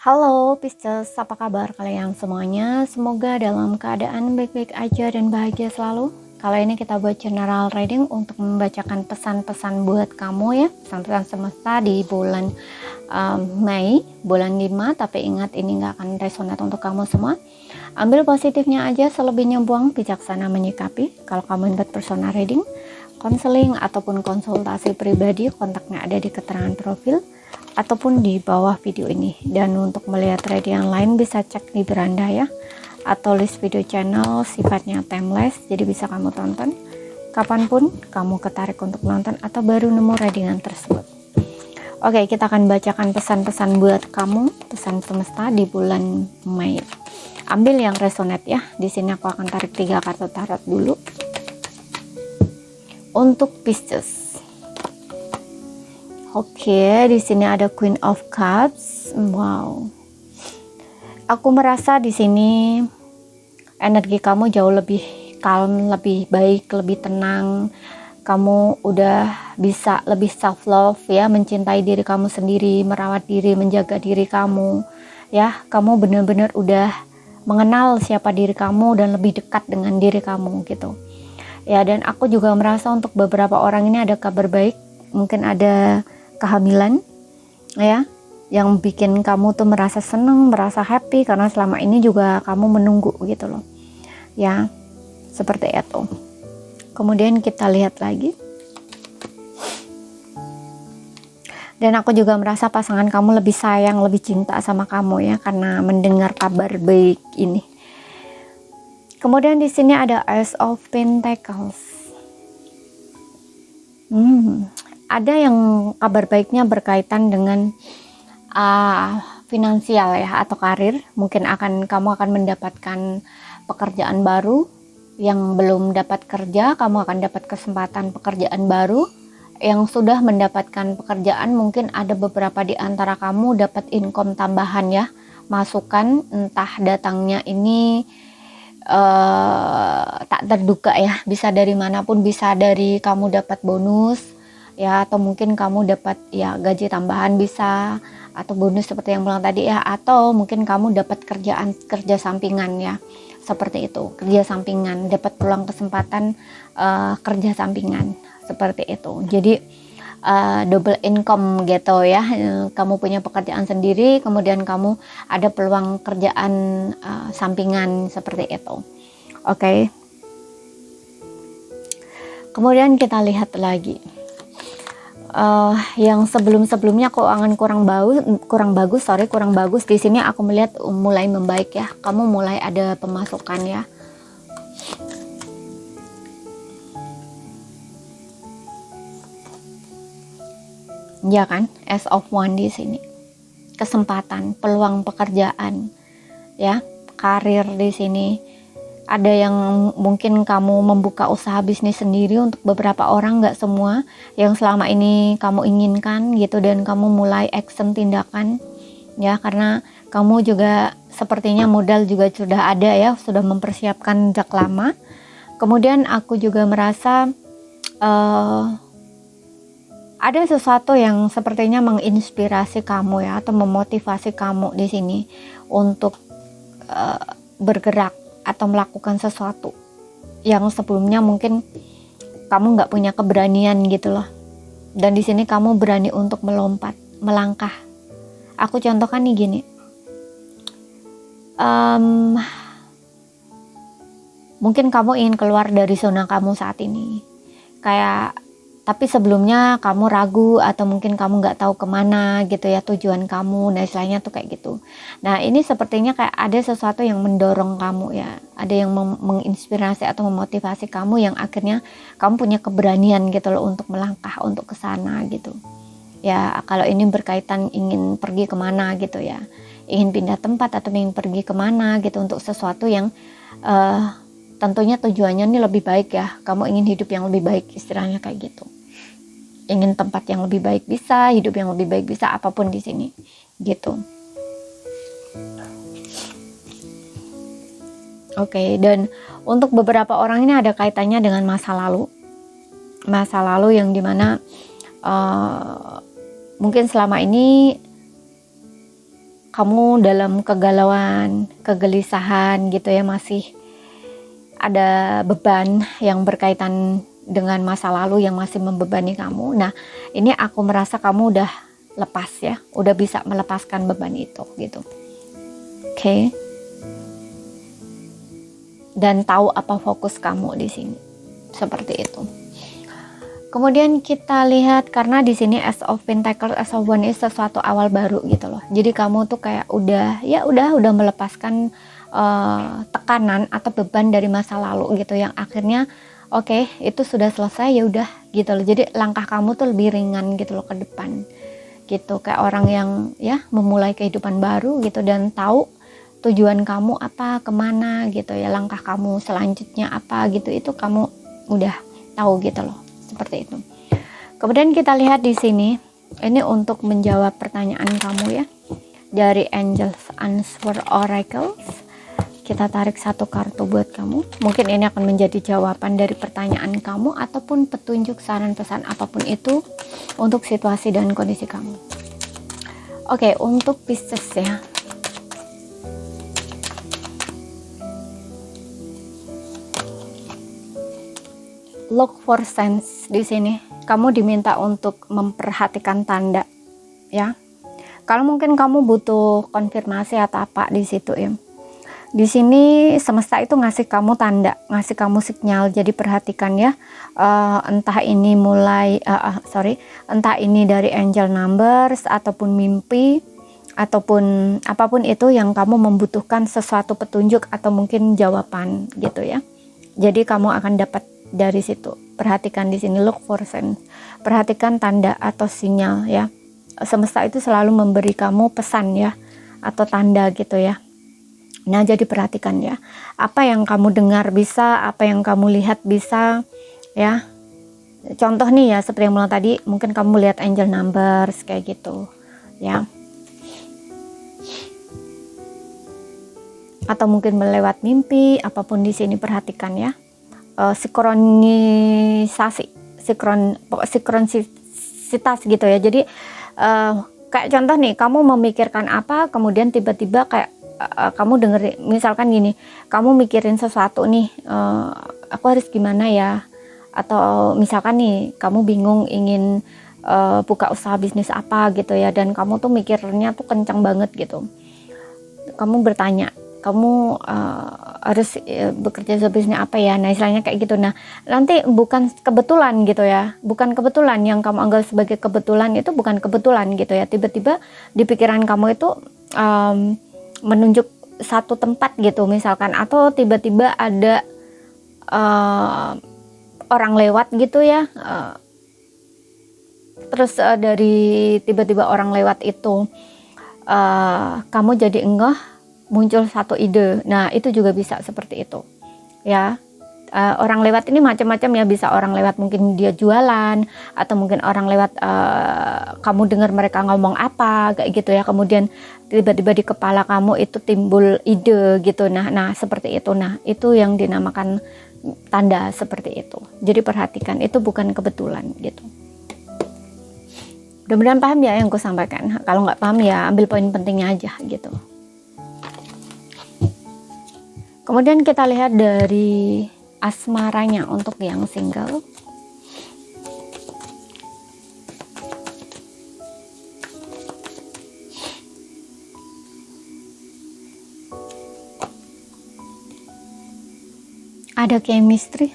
Halo Pisces, apa kabar kalian semuanya? Semoga dalam keadaan baik-baik aja dan bahagia selalu. Kali ini kita buat general reading untuk membacakan pesan-pesan buat kamu ya, pesan-pesan semesta di bulan Mei, bulan 5. Tapi ingat, ini gak akan resonate untuk kamu semua. Ambil positifnya aja, selebihnya buang, bijaksana menyikapi. Kalau kamu ingin personal reading, konseling ataupun konsultasi pribadi, kontaknya ada di keterangan profil ataupun di bawah video ini. Dan untuk melihat reading yang lain bisa cek di beranda ya, atau list video channel sifatnya timeless, jadi bisa kamu tonton kapanpun kamu ketarik untuk nonton atau baru nemu readingan tersebut. Oke, kita akan bacakan pesan-pesan buat kamu, pesan semesta di bulan Mei. Ambil yang resonate ya. Di sini aku akan tarik 3 kartu tarot dulu untuk Pisces. Oke, di sini ada Queen of Cups. Wow. Aku merasa di sini energi kamu jauh lebih calm, lebih baik, lebih tenang. Kamu udah bisa lebih self love ya, mencintai diri kamu sendiri, merawat diri, menjaga diri kamu. Ya, kamu benar-benar udah mengenal siapa diri kamu dan lebih dekat dengan diri kamu gitu. Ya, dan aku juga merasa untuk beberapa orang ini ada kabar baik. Mungkin ada kehamilan ya, yang bikin kamu tuh merasa seneng, merasa happy karena selama ini juga kamu menunggu gitu loh ya, seperti itu. Kemudian kita lihat lagi, dan aku juga merasa pasangan kamu lebih sayang, lebih cinta sama kamu ya, karena mendengar kabar baik ini. Kemudian di sini ada Ace of Pentacles. Ada yang kabar baiknya berkaitan dengan finansial ya, atau karir. Mungkin kamu akan mendapatkan pekerjaan baru. Yang belum dapat kerja, kamu akan dapat kesempatan pekerjaan baru. Yang sudah mendapatkan pekerjaan, mungkin ada beberapa di antara kamu dapat income tambahan ya, masukan, entah datangnya ini tak terduga ya, bisa dari manapun, bisa dari kamu dapat bonus ya, atau mungkin kamu dapat ya gaji tambahan bisa, atau bonus seperti yang bilang tadi ya, atau mungkin kamu dapat kerja sampingan ya, seperti itu, kerja sampingan, dapat peluang kesempatan kerja sampingan seperti itu. Jadi double income gitu ya, kamu punya pekerjaan sendiri, kemudian kamu ada peluang kerjaan sampingan seperti itu. Oke. Kemudian kita lihat lagi. Yang sebelumnya keuangan kurang bagus. Di sini aku melihat mulai membaik ya. Kamu mulai ada pemasukan ya. Ya kan? Ace of Wands di sini. Kesempatan, peluang pekerjaan ya, karir di sini. Ada yang mungkin kamu membuka usaha bisnis sendiri untuk beberapa orang, nggak semua, yang selama ini kamu inginkan gitu, dan kamu mulai action tindakan ya, karena kamu juga sepertinya modal juga sudah ada ya, sudah mempersiapkan sejak lama. Kemudian aku juga merasa ada sesuatu yang sepertinya menginspirasi kamu ya, atau memotivasi kamu di sini untuk bergerak atau melakukan sesuatu yang sebelumnya mungkin kamu nggak punya keberanian gitu loh. Dan di sini kamu berani untuk melompat, melangkah. Aku contohkan nih gini, mungkin kamu ingin keluar dari zona kamu saat ini, tapi sebelumnya kamu ragu, atau mungkin kamu nggak tahu kemana gitu ya tujuan kamu, nah istilahnya tuh kayak gitu. Nah ini sepertinya kayak ada sesuatu yang mendorong kamu ya, ada yang menginspirasi atau memotivasi kamu, yang akhirnya kamu punya keberanian gitu loh untuk melangkah untuk ke sana gitu ya. Kalau ini berkaitan ingin pergi kemana gitu ya, ingin pindah tempat atau ingin pergi kemana gitu, untuk sesuatu yang tentunya tujuannya ini lebih baik ya, kamu ingin hidup yang lebih baik, istilahnya kayak gitu. Ingin tempat yang lebih baik bisa, hidup yang lebih baik bisa, apapun di sini gitu. Oke, dan untuk beberapa orang ini ada kaitannya dengan masa lalu yang dimana mungkin selama ini kamu dalam kegalauan, kegelisahan gitu ya, masih ada beban yang berkaitan dengan masa lalu yang masih membebani kamu. Nah, ini aku merasa kamu udah lepas ya, udah bisa melepaskan beban itu gitu. Oke. Dan tahu apa fokus kamu di sini. Seperti itu. Kemudian kita lihat, karena di sini Ace of Pentacles, Ace of Wands ini sesuatu awal baru gitu loh. Jadi kamu tuh kayak udah melepaskan tekanan atau beban dari masa lalu gitu, yang akhirnya oke, itu sudah selesai, ya udah gitu loh. Jadi langkah kamu tuh lebih ringan gitu loh ke depan. Gitu, kayak orang yang ya memulai kehidupan baru gitu dan tahu tujuan kamu apa, kemana gitu ya, langkah kamu selanjutnya apa gitu, itu kamu udah tahu gitu loh. Seperti itu. Kemudian kita lihat di sini, ini untuk menjawab pertanyaan kamu ya, dari Angels Answer Oracles. Kita tarik satu kartu buat kamu. Mungkin ini akan menjadi jawaban dari pertanyaan kamu ataupun petunjuk, saran, pesan apapun itu untuk situasi dan kondisi kamu. Oke, untuk Pisces ya. Look for signs di sini. Kamu diminta untuk memperhatikan tanda, ya. Kalau mungkin kamu butuh konfirmasi atau apa di situ ya. Di sini semesta itu ngasih kamu tanda, ngasih kamu sinyal. Jadi perhatikan ya. Entah ini entah ini dari angel numbers ataupun mimpi ataupun apapun itu yang kamu membutuhkan sesuatu petunjuk atau mungkin jawaban gitu ya. Jadi kamu akan dapat dari situ. Perhatikan di sini, look for signs. Perhatikan tanda atau sinyal ya. Semesta itu selalu memberi kamu pesan ya, atau tanda gitu ya. Nah, jadi perhatikan ya. Apa yang kamu dengar bisa, apa yang kamu lihat bisa ya. Contoh nih ya, seperti yang mulai tadi, mungkin kamu lihat angel numbers kayak gitu ya. Atau mungkin melewat mimpi, apapun di sini perhatikan ya. Sinkronisitas gitu ya. Jadi kayak contoh nih, kamu memikirkan apa, kemudian tiba-tiba kayak kamu denger, misalkan gini, kamu mikirin sesuatu nih, aku harus gimana ya, atau misalkan nih kamu bingung ingin buka usaha bisnis apa gitu ya, dan kamu tuh mikirnya tuh kencang banget gitu. Kamu bertanya, kamu harus bekerja sebisnis apa ya, nah istilahnya kayak gitu. Nah, nanti bukan kebetulan gitu ya, bukan kebetulan yang kamu anggap sebagai kebetulan, itu bukan kebetulan gitu ya. Tiba-tiba di pikiran kamu itu menunjuk satu tempat gitu misalkan, atau tiba-tiba ada orang lewat gitu ya, terus dari tiba-tiba orang lewat itu kamu jadi enggah, muncul satu ide. Nah, itu juga bisa seperti itu ya. Orang lewat ini macam-macam ya, bisa orang lewat mungkin dia jualan, atau mungkin orang lewat kamu dengar mereka ngomong apa kayak gitu ya, kemudian tiba-tiba di kepala kamu itu timbul ide gitu. Nah seperti itu. Nah, itu yang dinamakan tanda seperti itu. Jadi perhatikan, itu bukan kebetulan gitu. Mudah-mudahan paham ya yang aku sampaikan. Kalau nggak paham ya ambil poin pentingnya aja gitu. Kemudian kita lihat dari asmaranya untuk yang single. Ada chemistry.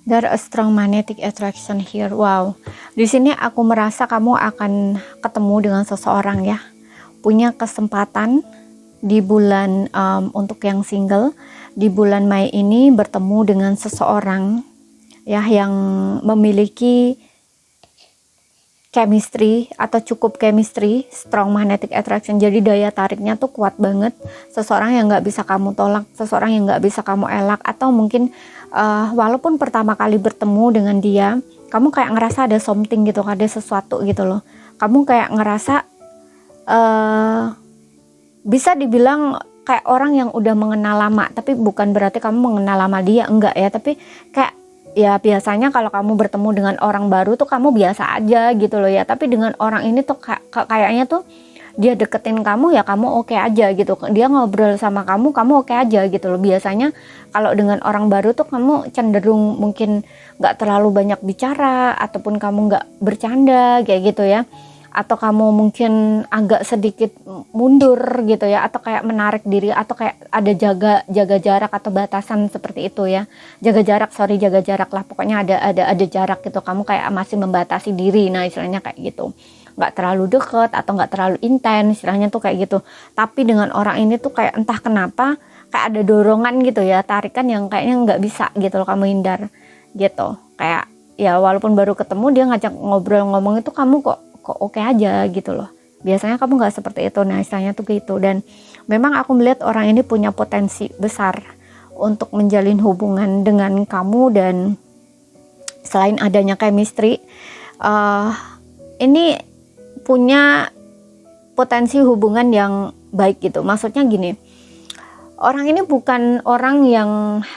There a strong magnetic attraction here. Wow. Di sini aku merasa kamu akan ketemu dengan seseorang ya. Punya kesempatan di bulan untuk yang single, di bulan Mei ini bertemu dengan seseorang ya yang memiliki chemistry atau cukup chemistry, strong magnetic attraction. Jadi daya tariknya tuh kuat banget. Seseorang yang nggak bisa kamu tolak, seseorang yang nggak bisa kamu elak, atau mungkin walaupun pertama kali bertemu dengan dia, kamu kayak ngerasa ada something gitu, ada sesuatu gitu loh. Kamu kayak ngerasa bisa dibilang kayak orang yang udah mengenal lama, tapi bukan berarti kamu mengenal lama dia, enggak ya, tapi kayak ya biasanya kalau kamu bertemu dengan orang baru tuh kamu biasa aja gitu loh ya, tapi dengan orang ini tuh kayaknya tuh dia deketin kamu ya kamu oke aja gitu, dia ngobrol sama kamu oke aja gitu loh. Biasanya kalau dengan orang baru tuh kamu cenderung mungkin nggak terlalu banyak bicara, ataupun kamu nggak bercanda kayak gitu ya, atau kamu mungkin agak sedikit mundur gitu ya, atau kayak menarik diri, atau kayak ada jaga jarak atau batasan seperti itu ya, jaga jarak lah, pokoknya ada jarak gitu, kamu kayak masih membatasi diri, nah istilahnya kayak gitu, nggak terlalu deket atau nggak terlalu intens, istilahnya tuh kayak gitu. Tapi dengan orang ini tuh kayak entah kenapa kayak ada dorongan gitu ya, tarikan yang kayaknya nggak bisa gitu loh kamu hindar gitu. Kayak ya walaupun baru ketemu dia ngajak ngobrol ngomong itu kamu kok oke aja gitu loh. Biasanya kamu nggak seperti itu, nah istilahnya tuh gitu. Dan memang aku melihat orang ini punya potensi besar untuk menjalin hubungan dengan kamu, dan selain adanya chemistry, ini punya potensi hubungan yang baik gitu. Maksudnya gini, orang ini bukan orang yang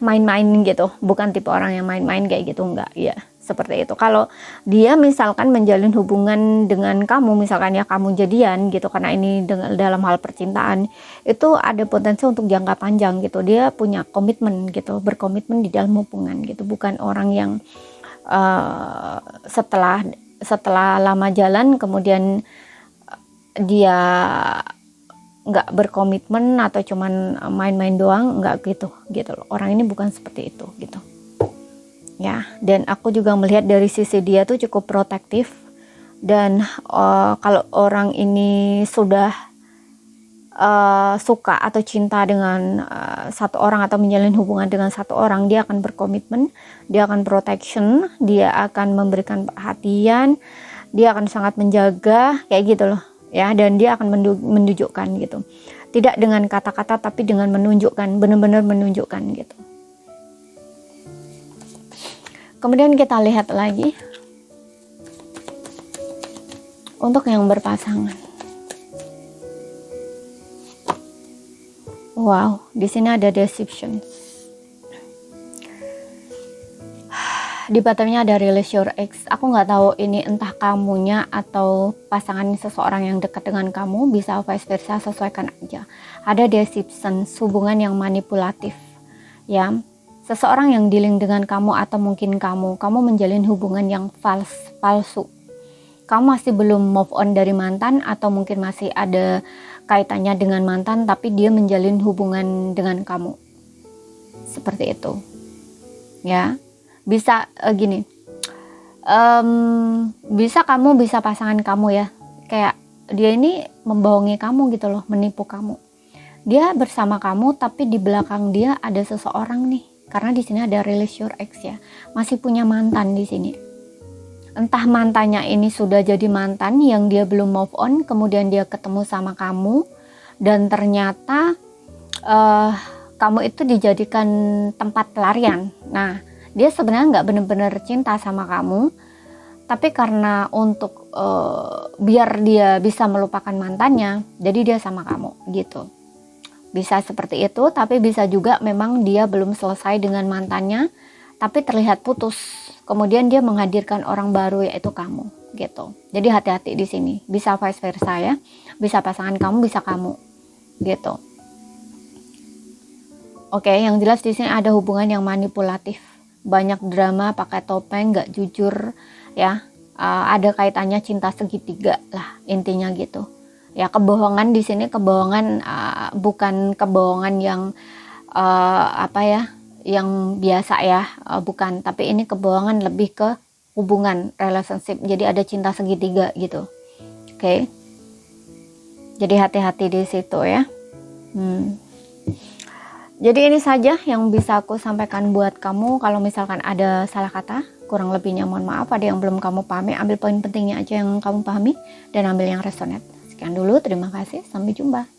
main-main gitu, bukan tipe orang yang main-main kayak gitu, enggak ya, seperti itu. Kalau dia misalkan menjalin hubungan dengan kamu, misalkan ya kamu jadian gitu, karena ini dalam hal percintaan, itu ada potensi untuk jangka panjang gitu. Dia punya komitmen gitu, berkomitmen di dalam hubungan gitu, bukan orang yang setelah lama jalan kemudian dia nggak berkomitmen atau cuman main-main doang, nggak gitu loh. Orang ini bukan seperti itu gitu ya. Dan aku juga melihat dari sisi dia tuh cukup protektif, dan kalau orang ini sudah suka atau cinta dengan satu orang atau menjalin hubungan dengan satu orang, dia akan berkomitmen, dia akan protection, dia akan memberikan perhatian, dia akan sangat menjaga kayak gitu loh ya. Dan dia akan menunjukkan gitu, tidak dengan kata-kata tapi dengan menunjukkan, benar-benar menunjukkan gitu. Kemudian kita lihat lagi untuk yang berpasangan. Wow, di sini ada deception. Di bottomnya ada release your ex. Aku nggak tahu ini entah kamunya atau pasangan seseorang yang dekat dengan kamu, bisa vice versa, sesuaikan aja. Ada deception, hubungan yang manipulatif ya. Seseorang yang dealing dengan kamu, atau mungkin kamu menjalin hubungan yang palsu. Kamu masih belum move on dari mantan, atau mungkin masih ada kaitannya dengan mantan, tapi dia menjalin hubungan dengan kamu. Seperti itu. Ya. Bisa gini. Bisa kamu, bisa pasangan kamu ya. Kayak dia ini membohongi kamu gitu loh, menipu kamu. Dia bersama kamu tapi di belakang dia ada seseorang nih. Karena di sini ada release your ex ya. Masih punya mantan di sini. Entah mantannya ini sudah jadi mantan yang dia belum move on, kemudian dia ketemu sama kamu, dan ternyata kamu itu dijadikan tempat pelarian. Nah, dia sebenarnya nggak benar-benar cinta sama kamu, tapi karena untuk biar dia bisa melupakan mantannya, jadi dia sama kamu gitu. Bisa seperti itu, tapi bisa juga memang dia belum selesai dengan mantannya, tapi terlihat putus. Kemudian dia menghadirkan orang baru, yaitu kamu gitu. Jadi hati-hati di sini. Bisa vice versa ya. Bisa pasangan kamu, bisa kamu gitu. Oke, yang jelas di sini ada hubungan yang manipulatif. Banyak drama, pakai topeng, nggak jujur ya. Ada kaitannya cinta segitiga lah intinya gitu. Ya, kebohongan di sini, kebohongan bukan kebohongan yang yang biasa ya, bukan, tapi ini kebohongan lebih ke hubungan, relationship. Jadi ada cinta segitiga gitu. Oke. Jadi hati-hati di situ ya. Jadi ini saja yang bisa aku sampaikan buat kamu. Kalau misalkan ada salah kata, kurang lebihnya mohon maaf. Ada yang belum kamu pahami, ambil poin pentingnya aja yang kamu pahami dan ambil yang resonate. Sekian dulu, terima kasih, sampai jumpa.